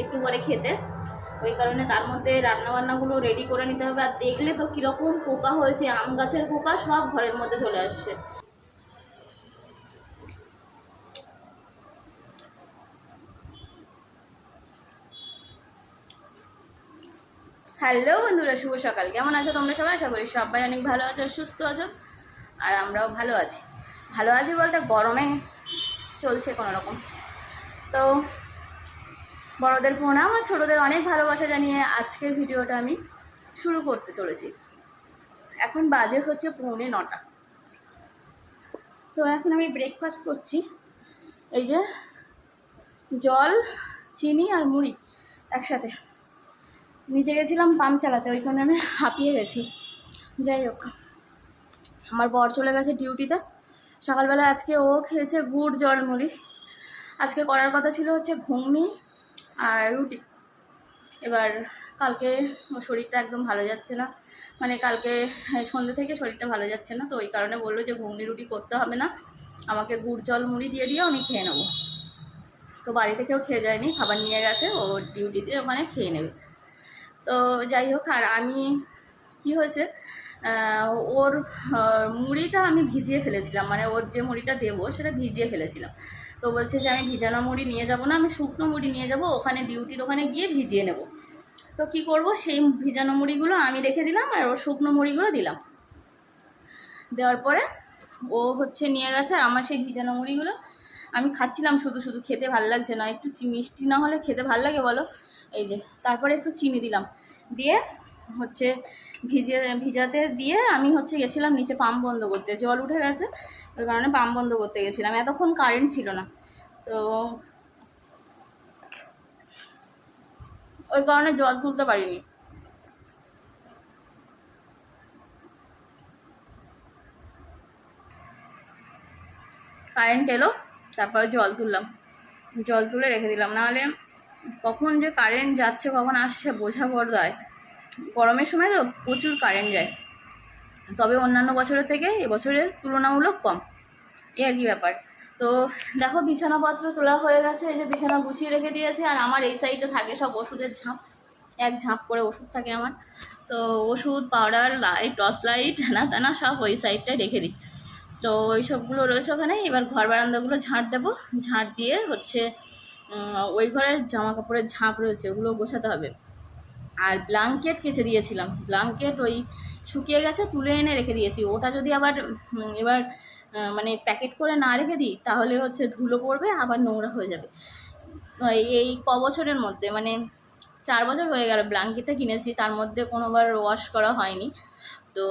একটু করে খেতে, ওই কারণে তার মধ্যে রান্নাবান্নাগুলো রেডি করে নিতে হবে। আর দেখলে তো কীরকম পোকা হয়েছে, আম গাছের পোকা সব ঘরের মধ্যে চলে আসছে। হ্যালো বন্ধুরা, শুভ সকাল। কেমন আছো তোমরা সবাই? আশা করি সবাই অনেক ভালো আছো, সুস্থ আছো, আর আমরাও ভালো আছি। ভালো আছি বলতে গরমে চলছে কোনো রকম। তো বড়দের প্রণাম আর ছোটোদের অনেক ভালোবাসা জানিয়ে আজকের ভিডিওটা আমি শুরু করতে চলেছি। এখন বাজে হচ্ছে 8:45। তো এখন আমি ব্রেকফাস্ট করছি। এই যে জল, চিনি আর মুড়ি একসাথে। নিচে গেছিলাম পাম্প চালাতে, ওইখানে আমি হাঁপিয়ে গেছি। যাই হোক, আমার বর চলে গেছে ডিউটিতে। সকালবেলা আজকে ও খেয়েছে গুড় জল মুড়ি। আজকে করার কথা ছিল হচ্ছে ঘুগনি আর রুটি। এবার কালকে শরীরটা একদম ভালো যাচ্ছে না, মানে কালকে সন্ধ্যে থেকে শরীরটা ভালো যাচ্ছে না। তো ওই কারণে বললো যে ঘুগনি রুটি করতে হবে না, আমাকে গুড় জল মুড়ি দিয়ে আমি খেয়ে নেবো। তো বাড়ি থেকেও খেয়ে যায়নি, খাবার নিয়ে গেছে, ও ডিউটিতে ওখানে খেয়ে নেবে। তো যাই হোক, আর আমি কি হয়েছে, ওর মুড়িটা আমি ভিজিয়ে ফেলেছিলাম, মানে ওর যে মুড়িটা দেবো সেটা ভিজিয়ে ফেলেছিলাম। তো বলছে যে আমি ভিজানো মুড়ি নিয়ে যাব না, আমি শুকনো মুড়ি নিয়ে যাব, ওখানে ডিউটির ওখানে গিয়ে ভিজিয়ে নেব। তো কি করব, সেই ভিজানো মুড়িগুলো আমি রেখে দিলাম আর ওর শুকনো মুড়িগুলো দিলাম। দেওয়ার পরে ও হচ্ছে নিয়ে গেছে, আর আমার সেই ভিজানো মুড়িগুলো আমি খাচ্ছিলাম শুধু শুধু, খেতে ভালো লাগছে না। একটু মিষ্টি না হলে খেতে ভালো লাগে বলো? এই যে তারপরে একটু চিনি দিলাম, দিয়ে হচ্ছে ভিজাতে দিয়ে আমি হচ্ছে গেছিলাম নিচে পাম্প বন্ধ করতে। জল উঠে গেছে, ওই কারণে পাম্প বন্ধ করতে গেছিলাম। এতক্ষণ কারেন্ট ছিল না, তো ওই কারণে জল তুলতে পারিনি। কারেন্ট এলো, তারপরে জল তুললাম, জল তুলে রেখে দিলাম। নাহলে কখন যে কারেন্ট যাচ্ছে কখন আসছে বোঝা বড় দায়। গরমের সময় তো প্রচুর কারেন্ট যায়, তবে অন্যান্য বছরের থেকে এবছরের তুলনামূলক কম, এই আর কি ব্যাপার। তো দেখো বিছানাপত্র তোলা হয়ে গেছে, এই যে বিছানা গুছিয়ে রেখে দিয়েছে। আর আমার এই সাইডে থাকে সব ওষুধের ঝাঁপ, এক ঝাঁপ করে ওষুধ থাকে আমার। তো ওষুধ, পাউডার, লাইট, টর্চ লাইট, হ্যানা ত্যানা সব ওই সাইডটায় রেখে দিই। তো ওই সবগুলো রয়েছে ওখানে। এবার ঘর বারান্দাগুলো ঝাঁট দেবো, ঝাঁট দিয়ে হচ্ছে ওই ঘরে জামা কাপড়ের ঝাঁপ রয়েছে, ওগুলো গোছাতে হবে। আর ব্ল্যাঙ্কেট কেচে দিয়েছিলাম, ব্ল্যাঙ্কেট ওই শুকিয়ে গেছে, তুলে এনে রেখে দিয়েছি। ওটা যদি আবার এবার মানে প্যাকেট করে না রেখে দিই তাহলে হচ্ছে ধুলো পড়বে, আবার নোংরা হয়ে যাবে। এই বছরের মধ্যে মানে 4 বছর হয়ে গেল ব্ল্যাঙ্কেটটা কিনেছি, তার মধ্যে কোনোবার ওয়াশ করা হয়নি। তো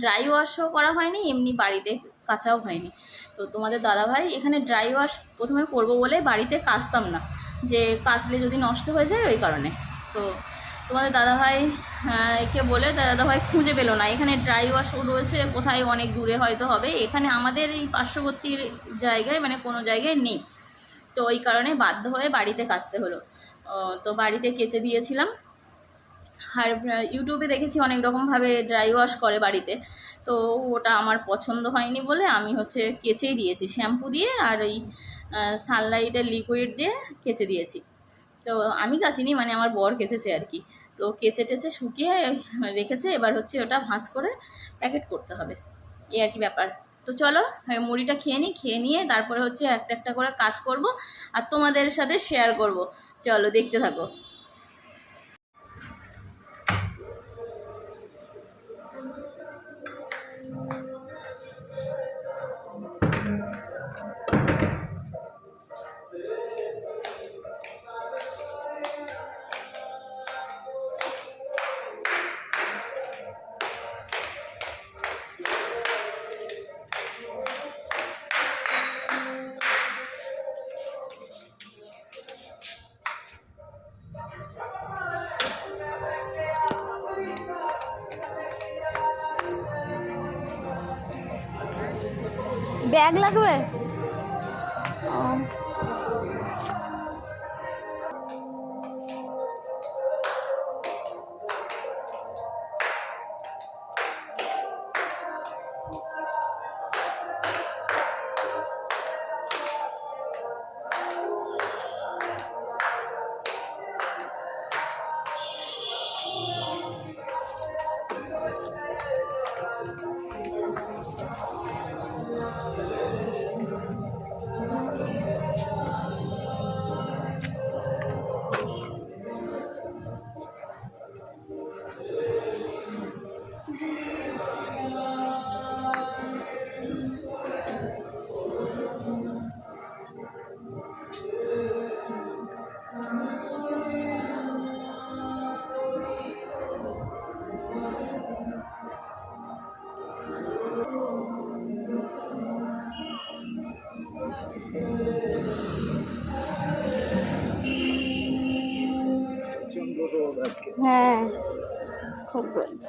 ড্রাই ওয়াশও করা হয়নি, এমনি বাড়িতে কাচাও হয়নি। তো তোমাদের দাদাভাই এখানে ড্রাই ওয়াশ প্রথমে করবো বলে বাড়িতে কাচতাম না, যে কাচলে যদি নষ্ট হয়ে যায় ওই কারণে। তো তোমাদের দাদাভাই একে বলে দাদাভাই খুঁজে পেলো না, এখানে ড্রাই ওয়াশ রয়েছে কোথায়, অনেক দূরে হয়তো হবে, এখানে আমাদের এই পার্শ্ববর্তী জায়গায় মানে কোনো জায়গায় নেই। তো ওই কারণে বাধ্য হয়ে বাড়িতে কাচতে হলো। তো বাড়িতে কেচে দিয়েছিলাম। আর ইউটিউবে দেখেছি অনেক রকমভাবে ড্রাই ওয়াশ করে বাড়িতে, তো ওটা আমার পছন্দ হয়নি বলে আমি হচ্ছে কেচেই দিয়েছি, শ্যাম্পু দিয়ে আর ওই সানলাইটের লিকুইড দিয়ে কেচে দিয়েছি। তো আমি কাচিনি, মানে আমার বর কেচেছে আর কি। তো কেচে টেচে শুকিয়ে রেখেছে, এবার হচ্ছে ওটা ভাঁজ করে প্যাকেট করতে হবে, এই আর কি ব্যাপার। তো চলো মুড়িটা খেয়ে নিই, খেয়ে নিয়ে তারপরে হচ্ছে একটা একটা করে কাজ করব আর তোমাদের সাথে শেয়ার করব। চলো দেখতে থাকো। ব্যাগ লাগবে? প্রচন্ড রোদ আজকে। হ্যাঁ, খুব রোদ।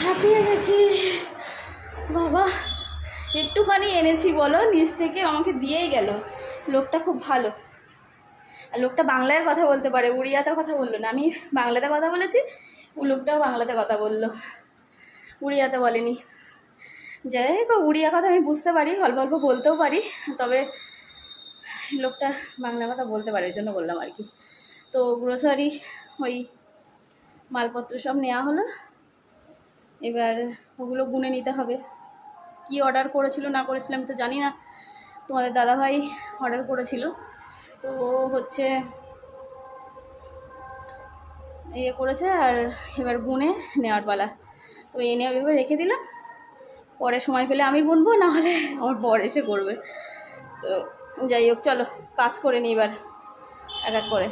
হাঁপিয়ে গেছি বাবা। একটুখানি এনেছি বলো, নিচ থেকে আমাকে দিয়েই গেল। লোকটা খুব ভালো, আর লোকটা বাংলায় কথা বলতে পারে, উড়িয়াতে কথা বললো না। আমি বাংলাতে কথা বলেছি, ও লোকটাও বাংলাতে কথা বললো, উড়িয়াতে বলেনি। যাই হোক, উড়িয়া কথা আমি বুঝতে পারি, অল্প অল্প বলতেও পারি, তবে লোকটা বাংলা কথা বলতে পারে, ওই জন্য বললাম আর কি। তো গ্রোসারি ওই মালপত্র সব নেওয়া হলো, এবার ওগুলো গুনে নিতে হবে। কি অর্ডার করেছিল না করেছিল আমি তো জানি না, তোমাদের দাদাভাই অর্ডার করেছিল, তো হচ্ছে ইয়ে করেছে, আর এবার গুনে নেওয়ার পালা। তো এনে এভাবে রেখে দিলাম, পরে সময় পেলে আমি গুনবো, না হলে আমার বর এসে করবে। তো যাই হোক, চলো কাজ করে নিই এবার এক এক করে।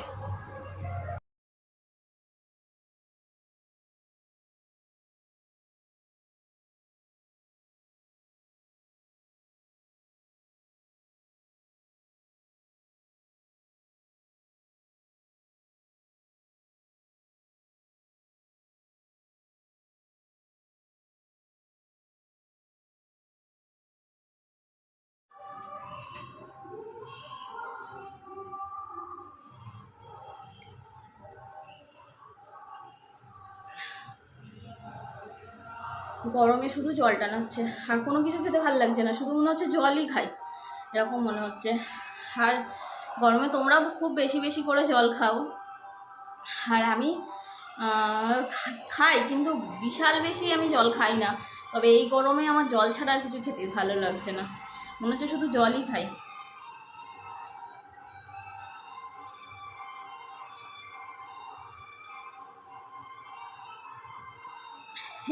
গরমে শুধু জল টানা হচ্ছে, আর কোনো কিছু খেতে ভালো লাগছে না, শুধু মনে হচ্ছে জলই খাই, এরকম মনে হচ্ছে। আর গরমে তোমরা খুব বেশি বেশি করে জল খাও, আর আমি খাই, কিন্তু বিশাল বেশি আমি জল খাই না। তবে এই গরমে আমার জল ছাড়া আর কিছু খেতে ভালো লাগছে না, মনে হচ্ছে শুধু জলই খাই।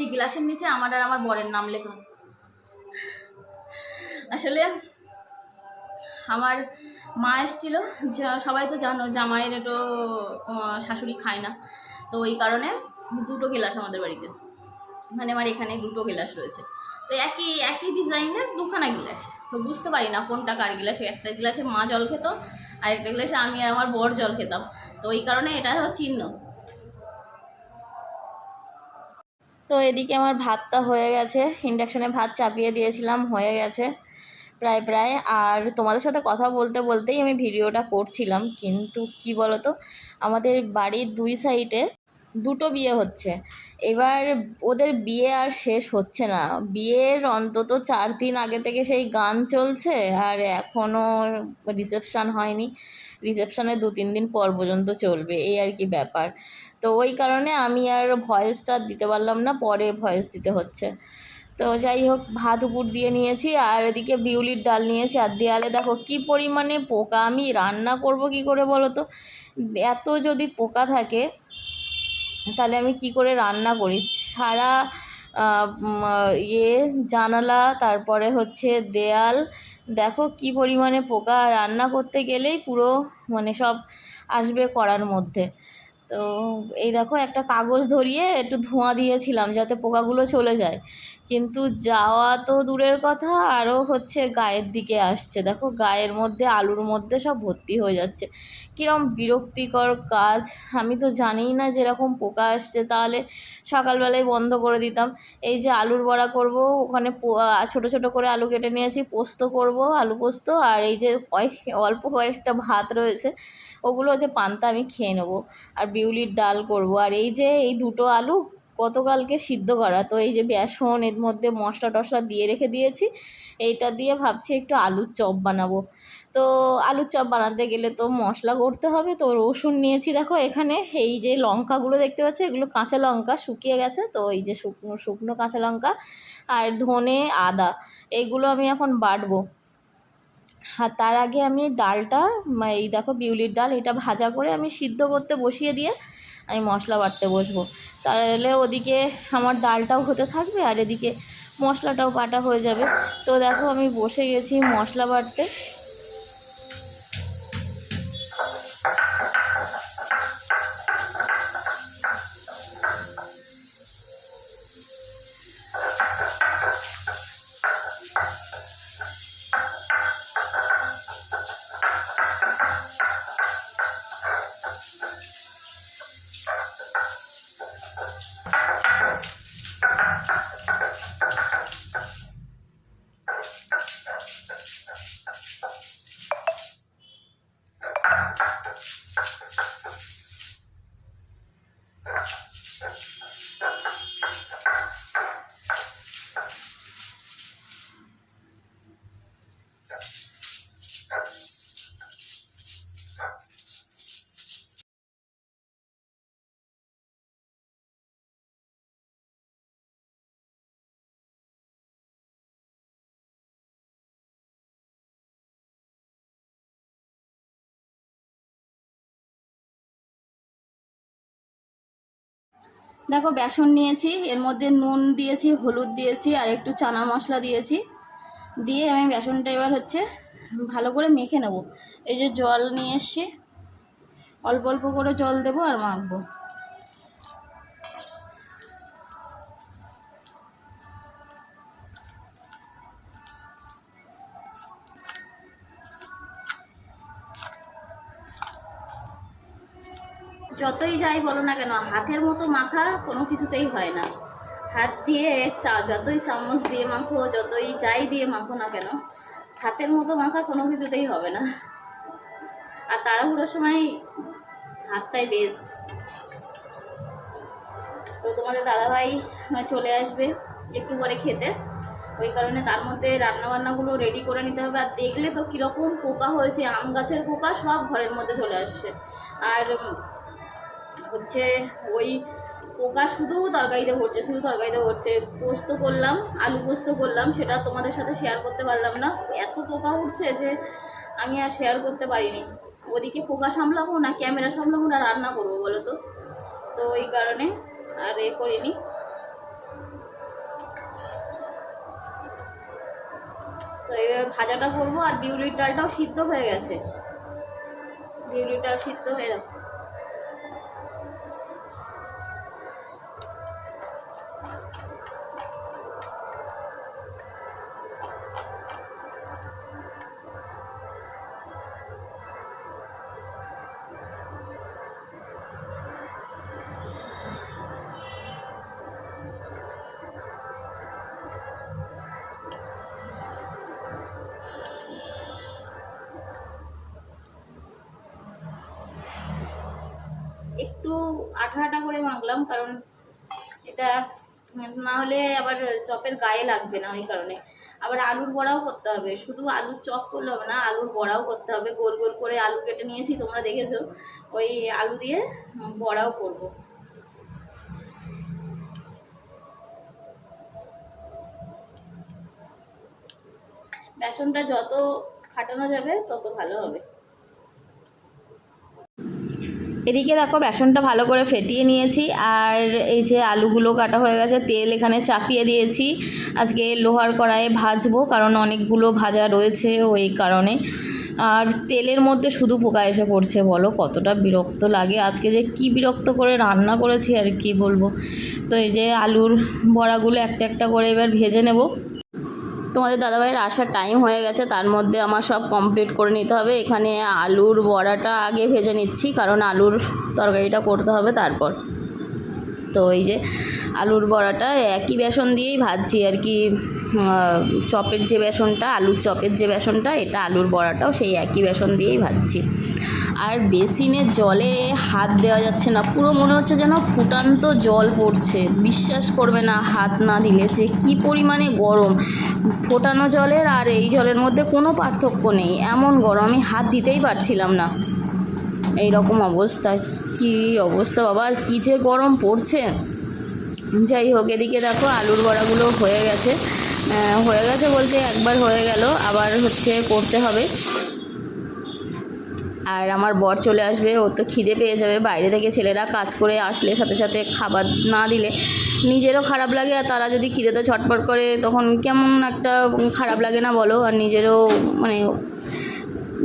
এই গ্লাসের নিচে আমার আর আমার বরের নাম লেখা। আসলে আমার মা এসেছিল, সবাই তো জানো জামাইয়ের একটু শাশুড়ি খায় না, তো এই কারণে দুটো গ্লাস আমাদের বাড়িতে, মানে আমার এখানে দুটো গ্লাস রয়েছে। তো একই একই ডিজাইনের দুখানা গ্লাস, তো বুঝতে পারি না কোনটা কার গ্লাস। একটা গ্লাসে মা জল খেত, আর একটা গ্লাসে আমি আর আমার বর জল খেতাম, তো এই কারণে এটা চিহ্ন। তো এদিকে আমার ভাতটা হয়ে গেছে, ইন্ডাকশানে ভাত চাপিয়ে দিয়েছিলাম, হয়ে গেছে প্রায় প্রায়। আর তোমাদের সাথে কথা বলতে বলতেই আমি ভিডিওটা করছিলাম, কিন্তু কি বলো তো, আমাদের বাড়ির দুই সাইডে দুটো বিয়ে হচ্ছে। এবার ওদের বিয়ে আর শেষ হচ্ছে না, বিয়ের অন্তত 4 দিন আগে থেকে সেই গান চলছে, আর এখনও রিসেপশান হয়নি। রিসেপশানে 2-3 দিন পর পর্যন্ত চলবে, এই আর কি ব্যাপার। তো ওই কারণে আমি আর ভয়েসটা দিতে পারলাম না, পরে ভয়েস দিতে হচ্ছে। তো যাই হোক, ভাত উপর দিয়ে নিয়েছি, আর এদিকে বিউলির ডাল নিয়েছি। আর দেয়ালে দেখো কি পরিমাণে পোকা, আমি রান্না করব কি করে বলো তো? এত যদি পোকা থাকে তাহলে আমি কি করে রান্না করি? সারা জানালা, তারপরে হচ্ছে দেয়াল, দেখো কি পরিমাণে পোকা, রান্না করতে গেলেই পুরো মানে সব আসবে কড়ার মধ্যে। তো এই দেখো, একটা কাগজ ধরিয়ে একটু ধোঁয়া দিয়েছিলাম যাতে পোকাগুলো চলে যায়, কিন্তু যাওয়া তো দূরের কথা, আরও হচ্ছে গায়ের দিকে আসছে। দেখো গায়ের মধ্যে, আলুর মধ্যে সব ভর্তি হয়ে যাচ্ছে। কীরকম বিরক্তিকর কাজ, আমি তো জানিই না যেরকম পোকা আসছে, তাহলে সকালবেলায় বন্ধ করে দিতাম। এই যে আলুর বড়া করব, ওখানে ছোটো ছোটো করে আলু কেটে নিয়েছি, পোস্ত করব, আলু পোস্ত, আর এই যে অল্প কয়েকটা ভাত রয়েছে, ওগুলো হচ্ছে পান্তা আমি খেয়ে নেবো। আর বিউলির ডাল করব, আর এই যে এই দুটো আলু গতকালকে সিদ্ধ করা, তো এই যে বেসন এর মধ্যে মশলা টশলা দিয়ে রেখে দিয়েছি, এইটা দিয়ে ভাবছি একটু আলুর চপ বানাবো। তো আলুর চপ বানাতে গেলে তো মশলা করতে হবে। তো রসুন নিয়েছি, দেখো এখানে এই যে লঙ্কাগুলো দেখতে পাচ্ছ, এগুলো কাঁচা লঙ্কা শুকিয়ে গেছে, তো এই যে শুকনো শুকনো কাঁচা লঙ্কা আর ধনে আদা এইগুলো আমি এখন বাটবো। আর তার আগে আমি ডালটা, এই দেখো বিউলির ডাল, এটা ভাজা করে আমি সিদ্ধ করতে বসিয়ে দিয়ে আমি মশলা বাটতে বসবো। তাহলে ওদিকে আমার ডালটাও হতে থাকবে আর এদিকে মশলাটাও বাটা হয়ে যাবে। তো দেখো আমি বসে গেছি মশলা বাটতে। দেখো বেসন নিয়েছি, এর মধ্যে নুন দিয়েছি, হলুদ দিয়েছি আর একটু চানা মশলা দিয়েছি। দিয়ে আমি বেসনটা এবার হচ্ছে ভালো করে মেখে নেব। এই যে জল নিয়ে এসছি, অল্প অল্প করে জল দেবো আর মাখবো। যতই যাই বলো না কেন, হাতের মতো মাখা কোনো কিছুতেই হয় না। হাত দিয়ে যতই চামচ দিয়ে মাখো, যতই যাই দিয়ে মাখো না কেন, হাতের মতো মাখা কোনো কিছুতেই হবে না। আর তাড়াহুড়োর সময় হাতটাই বেস্ট। তো তোমাদের দাদাভাই চলে আসবে একটু পরে খেতে, ওই কারণে তার মধ্যে রান্নাবান্নাগুলো রেডি করে নিতে হবে। আর দেখলে তো কীরকম পোকা হয়েছে, আম গাছের পোকা সব ঘরের মধ্যে চলে আসছে। আর হচ্ছে ওই পোকা শুধু তরকারিতে পড়ছে, শুধু তরকারিতে পড়ছে। পোস্ত করলাম, আলু পোস্ত করলাম, সেটা তোমাদের সাথে শেয়ার করতে পারলাম না, এত পোকা উঠছে যে আমি আর শেয়ার করতে পারিনি। ওদিকে পোকা সামলাবো না ক্যামেরা সামলাবো না রান্না করবো বলো তো, তো ওই কারণে আর করিনি। তো এইভাবে ভাজাটা করবো। আর বিউলির ডালটাও সিদ্ধ হয়ে গেছে, বিউলির ডাল সিদ্ধ হয়ে যাবে। একটু আঠা আঠা করে মাখলাম, কারণ এটা না হলে আবার চপের গায়ে লাগবে না, ওই কারণে। আবার আলুর বড়াও করতে হবে, শুধু আলুর চপ করলে হবে না, আলুর বড়াও করতে হবে। গোল গোল করে আলু কেটে নিয়েছি, তোমরা দেখেছো, ওই আলু দিয়ে বড়াও করব। বেসনটা যত ফাটানো যাবে তত ভালো হবে। এদিকে দেখো বেসনটা ভালো করে ফেটিয়ে নিয়েছি, আর এই যে আলুগুলো কাটা হয়ে গেছে, তেল এখানে চাপিয়ে দিয়েছি। আজকে লোহার কড়াইয়ে ভাজবো, কারণ অনেকগুলো ভাজা রয়েছে ওই কারণে। আর তেলের মধ্যে শুধু পোকা এসে পড়ছে, বলো কতটা বিরক্ত লাগে। আজকে যে কি বিরক্ত করে রান্না করেছি আর কি বলবো। তো এই যে আলুর বড়াগুলো একটা একটা করে এবার ভেজে নেব। তোমাদের দাদাভাইয়ের আসার টাইম হয়ে গেছে, তার মধ্যে আমার সব কমপ্লিট করে নিতে হবে। এখানে আলুর বড়াটা আগে ভেজে নিচ্ছি, কারণ আলুর তরকারিটা করতে হবে তারপর। তো এই যে আলুর বড়াটা একই বেসন দিয়েই ভাজছি আর কি। চপের যে বেসনটা, আলুর চপের যে বেসনটা, এটা আলুর বড়াটাও সেই একই বেসন দিয়েই ভাজছি। আর বেসিনের জলে হাত দেওয়া যাচ্ছে না, পুরো মনে হচ্ছে যেন ফুটান্ত জল পড়ছে। বিশ্বাস করবে না হাত না দিলে যে কী পরিমাণে গরম। ফোটানো জলের আর এই জলের মধ্যে কোনো পার্থক্য নেই, এমন গরম, আমি হাত দিতেই পারছিলাম না। এই রকম অবস্থা, কী অবস্থা বাবা, কী যে গরম পড়ছে। যাই হোক, এদিকে দেখো আলুর বড়াগুলো হয়ে গেছে বলতে একবার হয়ে গেল, আবার করতে হবে। আর আমার বর চলে আসবে, ওর তো খিদে পেয়ে যাবে। বাইরে থেকে ছেলেরা কাজ করে আসলে সাথে সাথে খাবার না দিলে নিজেরও খারাপ লাগে, আর তারা যদি খিদেতে ছটফট করে তখন কেমন একটা খারাপ লাগে না বলো, আর নিজেরও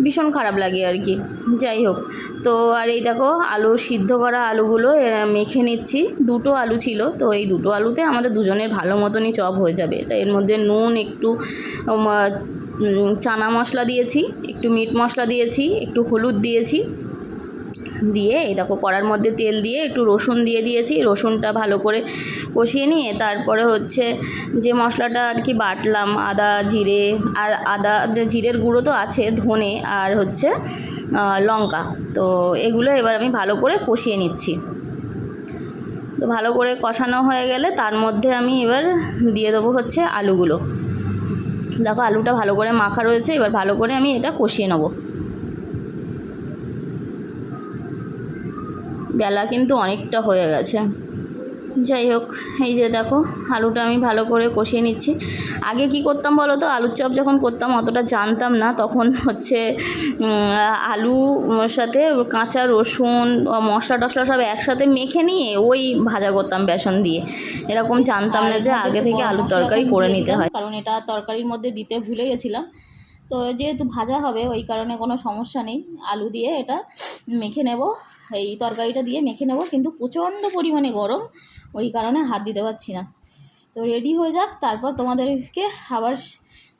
ভীষণ খারাপ লাগে আর কি। যাই হোক, তো আর এই দেখো আলু সিদ্ধ করা আলুগুলো মেখে নিচ্ছি। 2টো আলু ছিল, তো এই 2টো আলুতে আমাদের দুজনের ভালো মতনই চপ হয়ে যাবে। তাই এর মধ্যে নুন, একটু চানা মশলা দিয়েছি, একটু মিট মশলা দিয়েছি, একটু হলুদ দিয়েছি, দিয়ে এই দেখো কড়ার মধ্যে তেল দিয়ে একটু রসুন দিয়ে দিয়েছি। রসুনটা ভালো করে কষিয়ে নিয়ে তারপরে যে মশলাটা আর কি বাটলাম, আদা জিরে, আর জিরের গুঁড়ো তো আছে, ধনে আর লঙ্কা, তো এগুলো এবার আমি ভালো করে কষিয়ে নিচ্ছি। তো ভালো করে কষানো হয়ে গেলে তার মধ্যে আমি এবার দিয়ে দেবো আলুগুলো। দেখো আলুটা ভালো করে মাখা রয়েছে, এবার ভালো করে আমি এটা কষিয়ে নেবো। বেলা কিন্তু অনেকটা হয়ে গেছে। যাই হোক, এই যে দেখো আলুটা আমি ভালো করে কষিয়ে নিচ্ছি। আগে কি করতাম বলো তো, আলুর চপ যখন করতাম অতটা জানতাম না, তখন আলুর সাথে কাঁচা রসুন, মশলা টশলা সব একসাথে মেখে নিয়ে ওই ভাজা করতাম বেসন দিয়ে। এরকম জানতাম না যে আগে থেকে আলুর তরকারি করে নিতে হয়, কারণ এটা তরকারির মধ্যে দিতে ভুলে গেছিলাম। তো যেহেতু ভাজা হবে ওই কারণে কোনো সমস্যা নেই, আলু দিয়ে এটা মেখে নেব, এই তরকারিটা দিয়ে মেখে নেব। কিন্তু প্রচণ্ড পরিমাণে গরম, ওই কারণে হাত দিতে পারছি না। তো রেডি হয়ে যাক, তারপর তোমাদেরকে আবার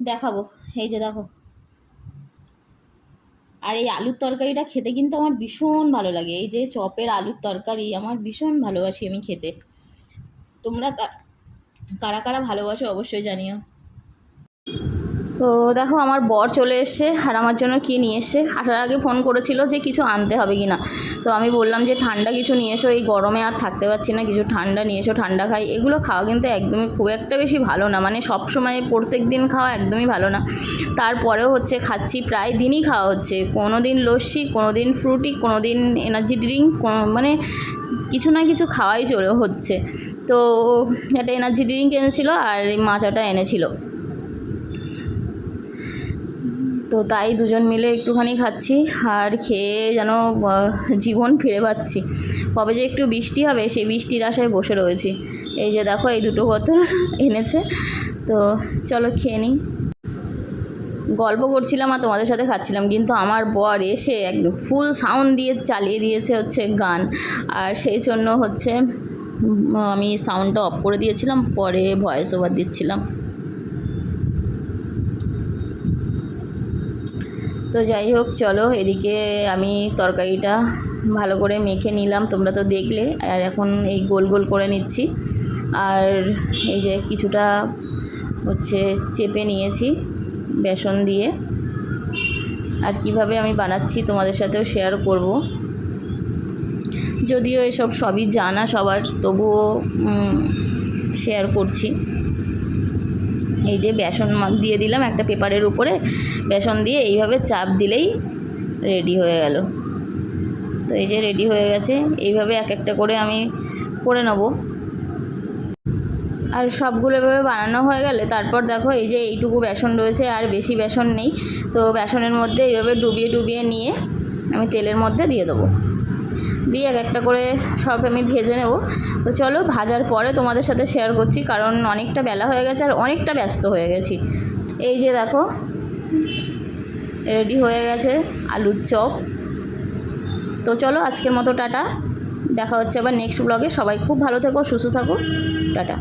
দেখাবো। এই যে দেখো, আর এই আলুর তরকারিটা খেতে কিন্তু আমার ভীষণ ভালো লাগে। এই যে চপের আলুর তরকারি আমার ভীষণ ভালোবাসি আমি খেতে। তোমরা কারা কারা ভালোবাসো অবশ্যই জানিও। তো দেখো আমার বর চলে এসছে, আর আমার জন্য কী নিয়ে এসছে। আসার আগে ফোন করেছিল যে কিছু আনতে হবে কি না, তো আমি বললাম যে ঠান্ডা কিছু নিয়ে এসো, এই গরমে আর থাকতে পারছি না, কিছু ঠান্ডা নিয়ে এসো, ঠান্ডা খাই। এগুলো খাওয়া কিন্তু একদমই খুব একটা বেশি ভালো না, সবসময় প্রত্যেক দিন খাওয়া একদমই ভালো না। তারপরেও খাচ্ছি, প্রায় দিনই খাওয়া হচ্ছে। কোনো দিন লস্যি, কোনো দিন ফ্রুটি, কোনো দিন এনার্জি ড্রিঙ্ক, কিছু না কিছু খাওয়াই চলে হচ্ছে। তো একটা এনার্জি ড্রিঙ্ক এনেছিল আর এই মাচাটা এনেছিল, তো তাই দুজন মিলে একটুখানি খাচ্ছি, আর খেয়ে যেন জীবন ফিরে পাচ্ছি। কবে যে একটু বৃষ্টি হবে সেই বৃষ্টির আশায় বসে রয়েছি। এই যে দেখো এই 2টো বোতল এনেছে, তো চলো খেয়ে নিই। গল্প করছিলাম আর তোমাদের সাথে খাচ্ছিলাম, কিন্তু আমার বর এসে একদম ফুল সাউন্ড দিয়ে চালিয়ে দিয়েছে গান, আর সেই জন্য আমি সাউন্ডটা অফ করে দিয়েছিলাম, পরে ভয়েস ওভার দিচ্ছিলাম। তো যাই হোক, চলো এদিকে আমি তরকারিটা ভালো করে মেখে নিলাম, তোমরা তো দেখলে। আর এখন এই গোল গোল করে নিচ্ছি, আর এই যে কিছুটা চেপে নিয়েছি বেসন দিয়ে। আর কিভাবে আমি বানাচ্ছি তোমাদের সাথেও শেয়ার করব, যদিও এসব সবই জানা সবার, তবুও শেয়ার করছি। এই যে বেসন দিয়ে দিলাম একটা পেপারের উপরে, বেসন দিয়ে এইভাবে চাপ দিলেই রেডি হয়ে গেল। তো এই যে রেডি হয়ে গেছে, এইভাবে এক একটা করে আমি করে নেব। আর সবগুলো এভাবে বানানো হয়ে গেলে তারপর দেখো এই যে এইটুকু বেসন রয়েছে, আর বেশি বেসন নেই, তো বেসনের মধ্যে এইভাবে ডুবিয়ে ডুবিয়ে নিয়ে আমি তেলের মধ্যে দিয়ে দেবো, দিয়ে এক একটা করে সব আমি ভেজে নেব। তো চলো ভাজার পরে তোমাদের সাথে শেয়ার করছি, কারণ অনেকটা বেলা হয়ে গেছে আর অনেকটা ব্যস্ত হয়ে গেছি। এই যে দেখো রেডি হয়ে গেছে আলুর চপ। তো চলো আজকের মতো টাটা, দেখা হচ্ছে আবার নেক্সট ব্লগে। সবাই খুব ভালো থেকো, সুস্থ থাকো, টাটা।